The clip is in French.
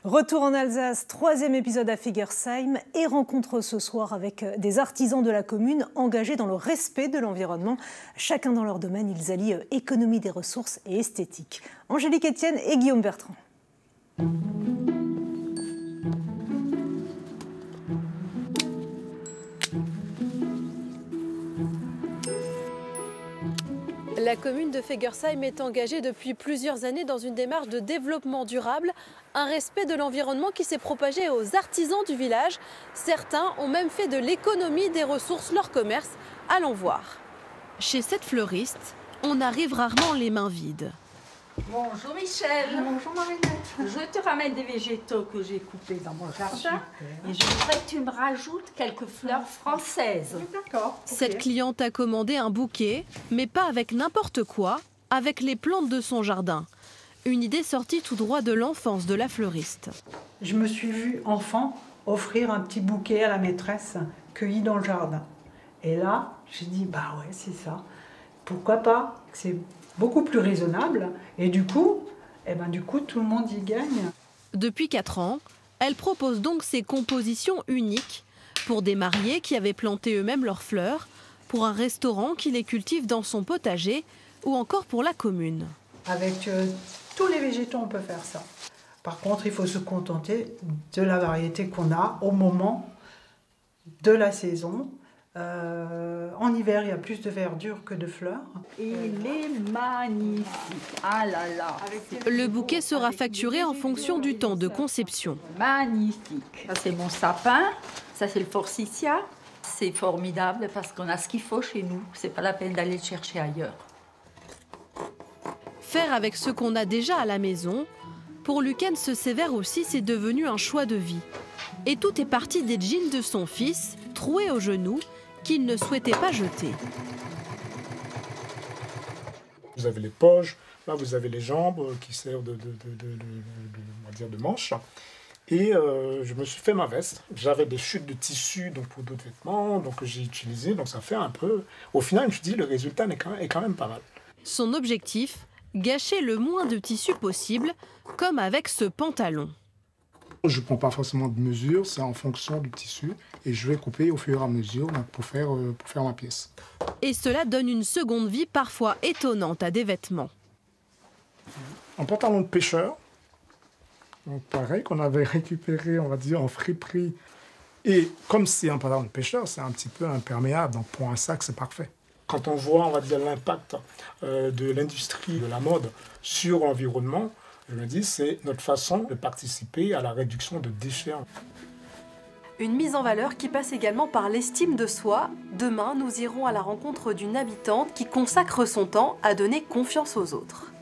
Retour en Alsace, 3e épisode à Fegersheim et rencontre ce soir avec des artisans de la commune engagés dans le respect de l'environnement. Chacun dans leur domaine, ils allient économie des ressources et esthétique. Angélique Etienne et Guillaume Bertrand. La commune de Fegersheim est engagée depuis plusieurs années dans une démarche de développement durable, un respect de l'environnement qui s'est propagé aux artisans du village. Certains ont même fait de l'économie des ressources leur commerce. Allons voir. Chez cette fleuriste, on arrive rarement les mains vides. Bonjour Michel. Bonjour Marinette. Je te ramène des végétaux que j'ai coupés dans mon jardin. Super. Et je voudrais que tu me rajoutes quelques fleurs françaises. D'accord. Cette cliente a commandé un bouquet, mais pas avec n'importe quoi, avec les plantes de son jardin. Une idée sortie tout droit de l'enfance de la fleuriste. Je me suis vue enfant offrir un petit bouquet à la maîtresse cueilli dans le jardin. Et là, j'ai dit bah ouais, c'est ça. Pourquoi pas? C'est beaucoup plus raisonnable et du coup, tout le monde y gagne. Depuis 4 ans, elle propose donc ces compositions uniques pour des mariés qui avaient planté eux-mêmes leurs fleurs, pour un restaurant qui les cultive dans son potager ou encore pour la commune. Avec tous les végétaux, on peut faire ça. Par contre, il faut se contenter de la variété qu'on a au moment de la saison. En hiver, il y a plus de verdure que de fleurs. Il est magnifique. Ah là là. Le bouquet sera facturé en fonction du temps de conception. Magnifique. Ça, c'est mon sapin. Ça, c'est le forsythia. C'est formidable parce qu'on a ce qu'il faut chez nous. C'est pas la peine d'aller le chercher ailleurs. Faire avec ce qu'on a déjà à la maison, pour Lucas Sévère aussi, c'est devenu un choix de vie. Et tout est parti des jeans de son fils, troués aux genoux, qu'il ne souhaitait pas jeter. Vous avez les poches, là vous avez les jambes qui servent de manches. Et je me suis fait ma veste. J'avais des chutes de tissu donc pour d'autres vêtements, donc j'ai utilisé, donc ça fait un peu... Au final, je me dis, le résultat est quand même pas mal. Son objectif, gâcher le moins de tissu possible, comme avec ce pantalon. Je ne prends pas forcément de mesure, c'est en fonction du tissu et je vais couper au fur et à mesure donc pour faire ma pièce. Et cela donne une seconde vie parfois étonnante à des vêtements. Un pantalon de pêcheur, donc pareil, qu'on avait récupéré, on va dire, en friperie. Et comme c'est un pantalon de pêcheur, c'est un petit peu imperméable, donc pour un sac, c'est parfait. Quand on voit, on va dire, l'impact de l'industrie de la mode sur l'environnement, je me dis, c'est notre façon de participer à la réduction de déchets. Une mise en valeur qui passe également par l'estime de soi. Demain, nous irons à la rencontre d'une habitante qui consacre son temps à donner confiance aux autres.